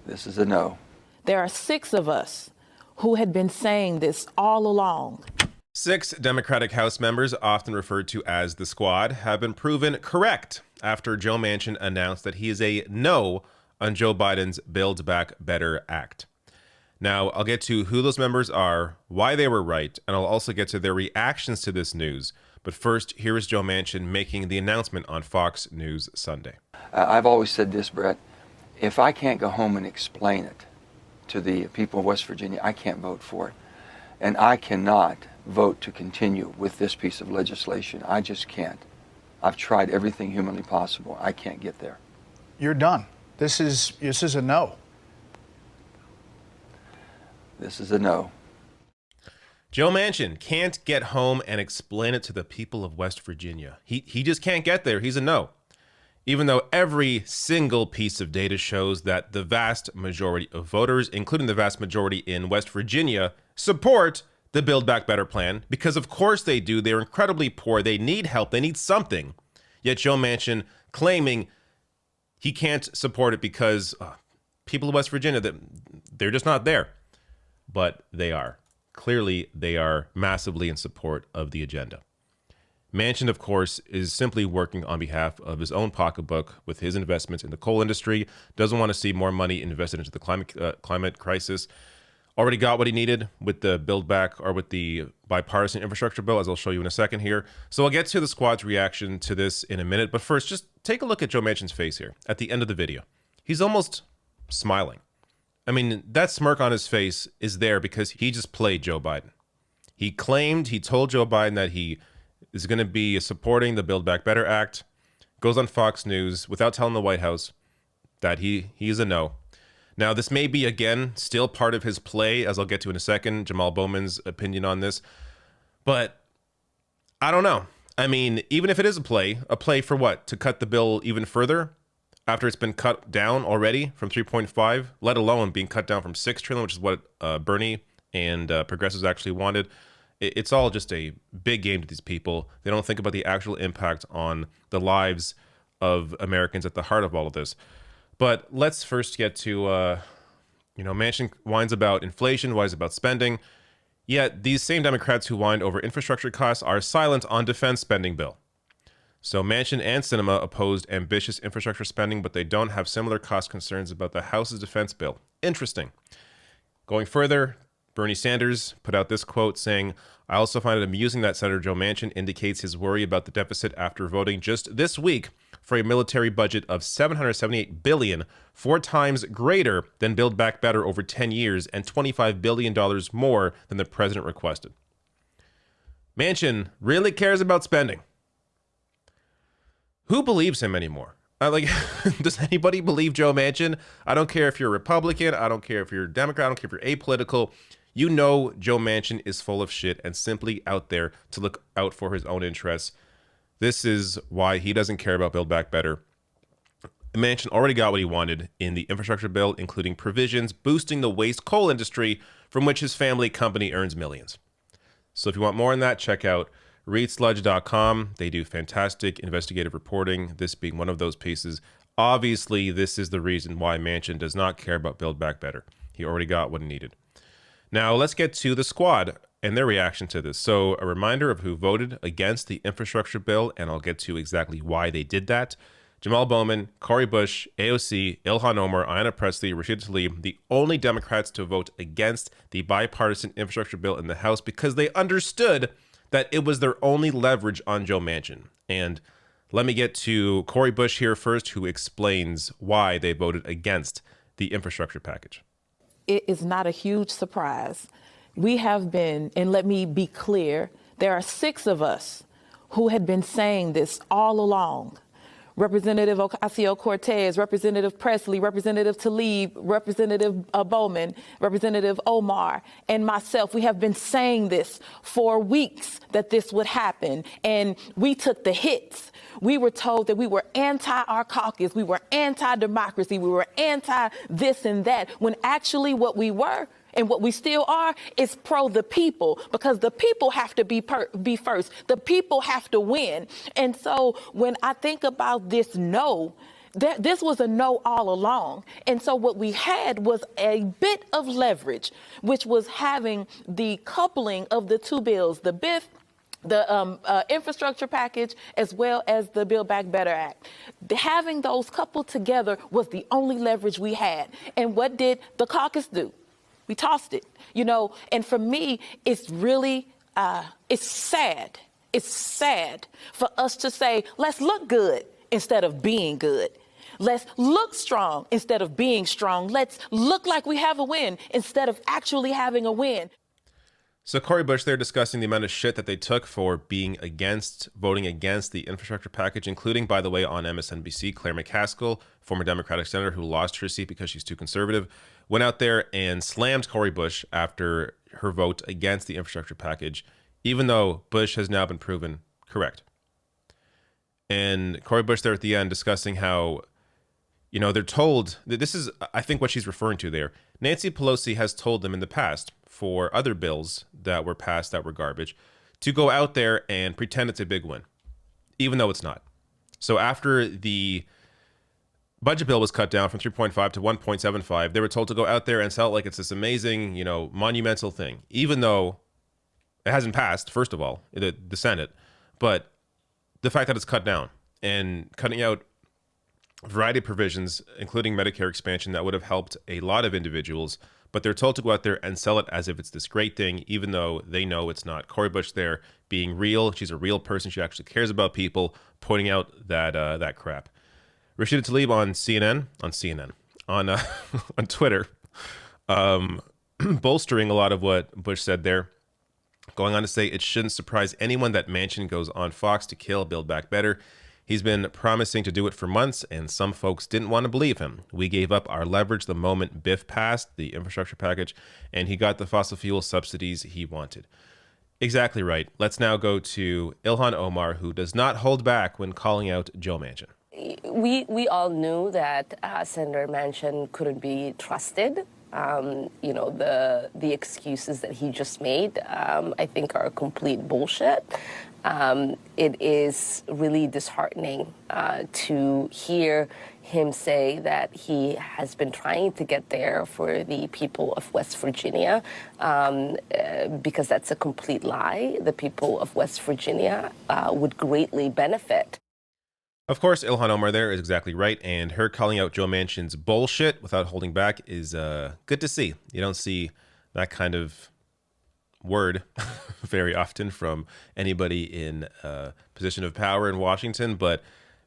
This is a no. There are 6 of us who had been saying this all along. 6 Democratic House members, often referred to as the Squad, have been proven correct after Joe Manchin announced that he is a no on Joe Biden's Build Back Better Act. Now, I'll get to who those members are, why they were right, and I'll also get to their reactions to this news. But first, here is Joe Manchin making the announcement on Fox News Sunday. I've always said this, Brett. If I can't go home and explain it to the people of West Virginia, I can't vote for it. And I cannot vote to continue with this piece of legislation. I just can't. I've tried everything humanly possible. I can't get there. You're done. This is a no. This is a no. Joe Manchin can't get home and explain it to the people of West Virginia. He just can't get there. He's a no. Even though every single piece of data shows that the vast majority of voters, including the vast majority in West Virginia, support the Build Back Better plan, because of course they do. They're incredibly poor. They need help. They need something. Yet Joe Manchin claiming he can't support it because people of West Virginia, they're just not there. But they are. Clearly, they are massively in support of the agenda. Manchin, of course, is simply working on behalf of his own pocketbook with his investments in the coal industry, doesn't want to see more money invested into the climate crisis. Already got what he needed with the Build Back, or with the bipartisan infrastructure bill, as I'll show you in a second here. So I'll get to the Squad's reaction to this in a minute. But first, just take a look at Joe Manchin's face here at the end of the video. He's almost smiling. I mean, that smirk on his face is there because he just played Joe Biden. He told Joe Biden that he is going to be supporting the Build Back Better Act, goes on Fox News without telling the White House that he is a no. Now, this may be, again, still part of his play, as I'll get to in a second, Jamal Bowman's opinion on this. But I don't know. I mean, even if it is a play for what? To cut the bill even further? After it's been cut down already from 3.5, let alone being cut down from 6 trillion, which is what Bernie and progressives actually wanted. It's all just a big game to these people. They don't think about the actual impact on the lives of Americans at the heart of all of this. But let's first get to, Manchin whines about inflation, whines about spending. Yet these same Democrats who whined over infrastructure costs are silent on defense spending bill. So Manchin and Sinema opposed ambitious infrastructure spending, but they don't have similar cost concerns about the House's defense bill. Interesting. Going further, Bernie Sanders put out this quote saying, "I also find it amusing that Senator Joe Manchin indicates his worry about the deficit after voting just this week for a military budget of $778 billion, 4 times greater than Build Back Better over 10 years and $25 billion more than the president requested." Manchin really cares about spending. Who believes him anymore? Does anybody believe Joe Manchin? I don't care if you're a Republican. I don't care if you're a Democrat. I don't care if you're apolitical. You know Joe Manchin is full of shit and simply out there to look out for his own interests. This is why he doesn't care about Build Back Better. Manchin already got what he wanted in the infrastructure bill, including provisions boosting the waste coal industry from which his family company earns millions. So if you want more on that, check out readsludge.com. They do fantastic investigative reporting, this being one of those pieces. Obviously, this is the reason why Manchin does not care about Build Back Better. He already got what he needed. Now, let's get to the Squad and their reaction to this. So a reminder of who voted against the infrastructure bill, and I'll get to exactly why they did that. Jamal Bowman, Cori Bush, AOC, Ilhan Omar, Ayanna Pressley, Rashida Tlaib, the only Democrats to vote against the bipartisan infrastructure bill in the House because they understood that it was their only leverage on Joe Manchin. And let me get to Cori Bush here first, who explains why they voted against the infrastructure package. It is not a huge surprise. We have been, and let me be clear, there are 6 of us who had been saying this all along. Representative Ocasio-Cortez, Representative Pressley, Representative Tlaib, Representative Bowman, Representative Omar, and myself. We have been saying this for weeks that this would happen, and we took the hits. We were told that we were anti our caucus, we were anti-democracy, we were anti this and that, when actually what we were and what we still are is pro the people, because the people have to be first. The people have to win. And so when I think about this no, This was a no all along. And so what we had was a bit of leverage, which was having the coupling of the two bills, the BIF, the infrastructure package, as well as the Build Back Better Act. Having those coupled together was the only leverage we had. And what did the caucus do? We tossed it, and for me, it's really, it's sad. It's sad for us to say, let's look good instead of being good. Let's look strong instead of being strong. Let's look like we have a win instead of actually having a win. So Cori Bush, they're discussing the amount of shit that they took for voting against the infrastructure package, including, by the way, on MSNBC, Claire McCaskill, former Democratic senator who lost her seat because she's too conservative, went out there and slammed Cori Bush after her vote against the infrastructure package, even though Bush has now been proven correct. And Cori Bush there at the end discussing how, they're told that this is, I think, what she's referring to there. Nancy Pelosi has told them in the past for other bills that were passed that were garbage to go out there and pretend it's a big win, even though it's not. So after the budget bill was cut down from 3.5 to 1.75, they were told to go out there and sell it like it's this amazing, monumental thing, even though it hasn't passed, first of all, the Senate. But the fact that it's cut down and cutting out a variety of provisions, including Medicare expansion, that would have helped a lot of individuals, but they're told to go out there and sell it as if it's this great thing, even though they know it's not. Cori Bush there being real. She's a real person. She actually cares about people, pointing out that crap. Rashida Tlaib on Twitter, bolstering a lot of what Bush said there, going on to say it shouldn't surprise anyone that Manchin goes on Fox to kill Build Back Better. He's been promising to do it for months, and some folks didn't want to believe him. We gave up our leverage the moment Biff passed, the infrastructure package, and he got the fossil fuel subsidies he wanted. Exactly right. Let's now go to Ilhan Omar, who does not hold back when calling out Joe Manchin. We all knew that Senator Manchin couldn't be trusted. The excuses that he just made, I think, are complete bullshit. It is really disheartening to hear him say that he has been trying to get there for the people of West Virginia, because that's a complete lie. The people of West Virginia would greatly benefit. Of course, Ilhan Omar there is exactly right, and her calling out Joe Manchin's bullshit without holding back is good to see. You don't see that kind of word very often from anybody in a position of power in Washington, but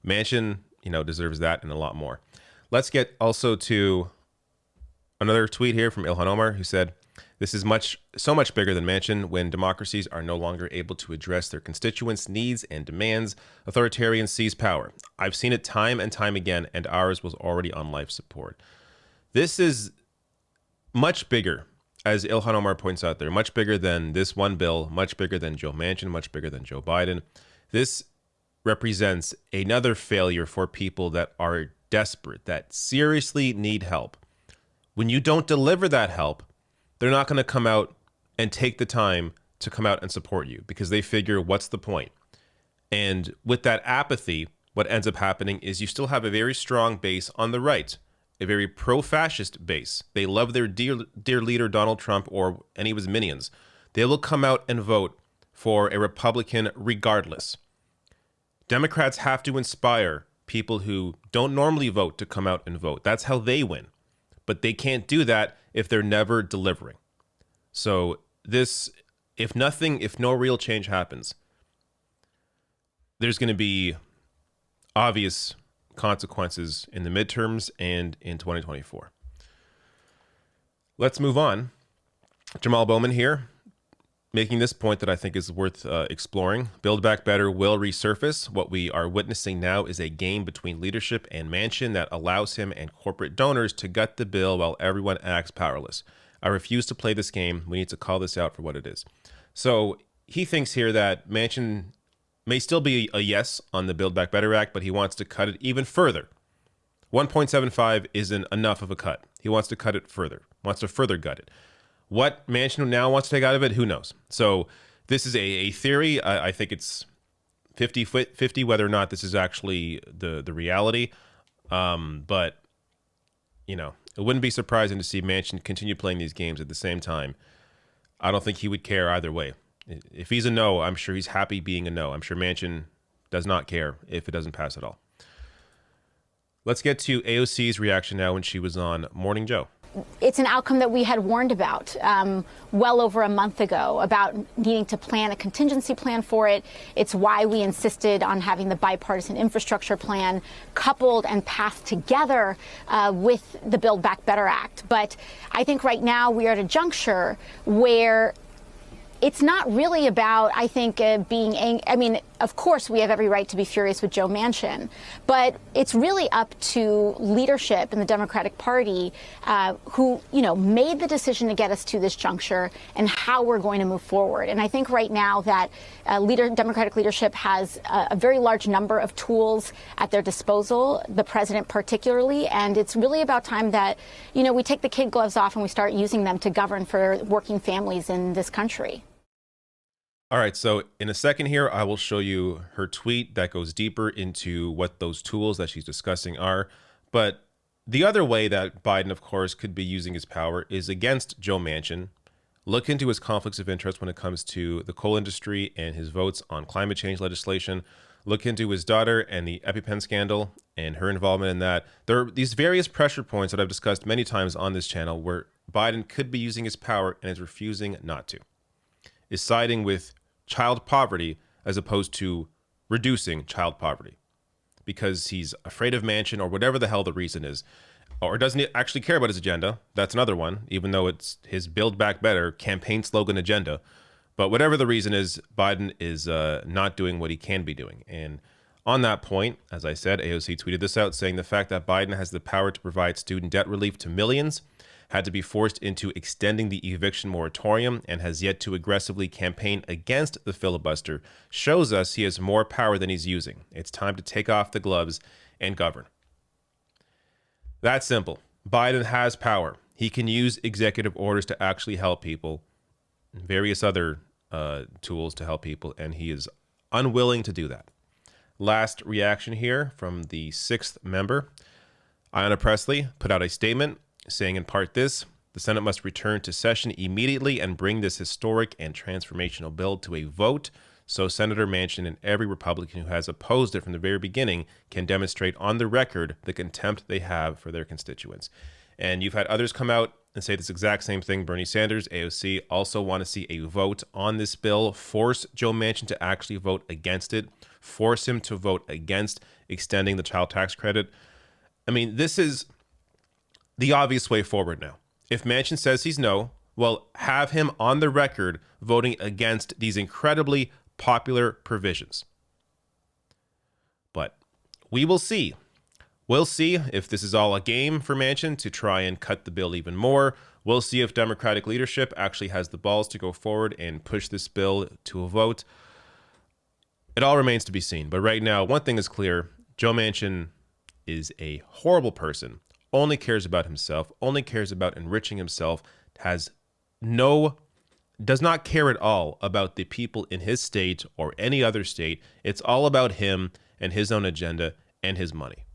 Manchin, deserves that and a lot more. Let's get also to another tweet here from Ilhan Omar, who said, "This is so much bigger than Manchin. When democracies are no longer able to address their constituents' needs and demands, authoritarians seize power. I've seen it time and time again, and ours was already on life support." This is much bigger, as Ilhan Omar points out there, much bigger than this one bill, much bigger than Joe Manchin, much bigger than Joe Biden. This represents another failure for people that are desperate, that seriously need help. When you don't deliver that help, they're not going to come out and take the time to come out and support you because they figure, what's the point? And with that apathy, what ends up happening is you still have a very strong base on the right, a very pro-fascist base. They love their dear leader, Donald Trump, or any of his minions. They will come out and vote for a Republican regardless. Democrats have to inspire people who don't normally vote to come out and vote. That's how they win. But they can't do that if they're never delivering. So this, if no real change happens, there's going to be obvious consequences in the midterms and in 2024. Let's move on. Jamal Bowman here, making this point that I think is worth exploring. Build Back Better will resurface. What we are witnessing now is a game between leadership and Manchin that allows him and corporate donors to gut the bill while everyone acts powerless. I refuse to play this game. We need to call this out for what it is. So he thinks here that Manchin may still be a yes on the Build Back Better Act, but he wants to cut it even further. 1.75 isn't enough of a cut. He wants to cut it further, wants to further gut it. What Manchin now wants to take out of it, who knows? So this is a theory. I think it's 50-50 whether or not this is actually the reality. But, you know, it wouldn't be surprising to see Manchin continue playing these games at the same time. I don't think he would care either way. If he's a no, I'm sure he's happy being a no. I'm sure Manchin does not care if it doesn't pass at all. Let's get to AOC's reaction now when she was on Morning Joe. It's an outcome that we had warned about well over a month ago, about needing to plan a contingency plan for it. It's why we insisted on having the bipartisan infrastructure plan coupled and passed together with the Build Back Better Act. But I think right now we are at a juncture where it's not really about, I think, being angry. I mean, of course, we have every right to be furious with Joe Manchin, but it's really up to leadership in the Democratic Party who, you know, made the decision to get us to this juncture and how we're going to move forward. And I think right now that Democratic leadership has a very large number of tools at their disposal, the president particularly, and it's really about time that, you know, we take the kid gloves off and we start using them to govern for working families in this country. All right, so in a second here, I will show you her tweet that goes deeper into what those tools that she's discussing are. But the other way that Biden, of course, could be using his power is against Joe Manchin. Look into his conflicts of interest when it comes to the coal industry and his votes on climate change legislation. Look into his daughter and the EpiPen scandal and her involvement in that. There are these various pressure points that I've discussed many times on this channel where Biden could be using his power and is refusing not to. Is siding with child poverty as opposed to reducing child poverty because he's afraid of Manchin or whatever the hell the reason is, or doesn't actually care about his agenda. That's another one, even though it's his Build Back Better campaign slogan agenda. But whatever the reason is, Biden is not doing what he can be doing. And on that point, as I said, AOC tweeted this out saying the fact that Biden has the power to provide student debt relief to millions, had to be forced into extending the eviction moratorium, and has yet to aggressively campaign against the filibuster, shows us he has more power than he's using. It's time to take off the gloves and govern. That's simple. Biden has power. He can use executive orders to actually help people, and various other tools to help people, and he is unwilling to do that. Last reaction here from the sixth member. Ayanna Pressley put out a statement saying in part this: the Senate must return to session immediately and bring this historic and transformational bill to a vote so Senator Manchin and every Republican who has opposed it from the very beginning can demonstrate on the record the contempt they have for their constituents. And you've had others come out and say this exact same thing. Bernie Sanders, AOC, also want to see a vote on this bill, force Joe Manchin to actually vote against it, force him to vote against extending the child tax credit. I mean, this is the obvious way forward now. If Manchin says he's no, well, have him on the record voting against these incredibly popular provisions. But we will see. We'll see if this is all a game for Manchin to try and cut the bill even more. We'll see if Democratic leadership actually has the balls to go forward and push this bill to a vote. It all remains to be seen. But right now, one thing is clear. Joe Manchin is a horrible person. Only cares about himself, only cares about enriching himself, does not care at all about the people in his state or any other state. It's all about him and his own agenda and his money.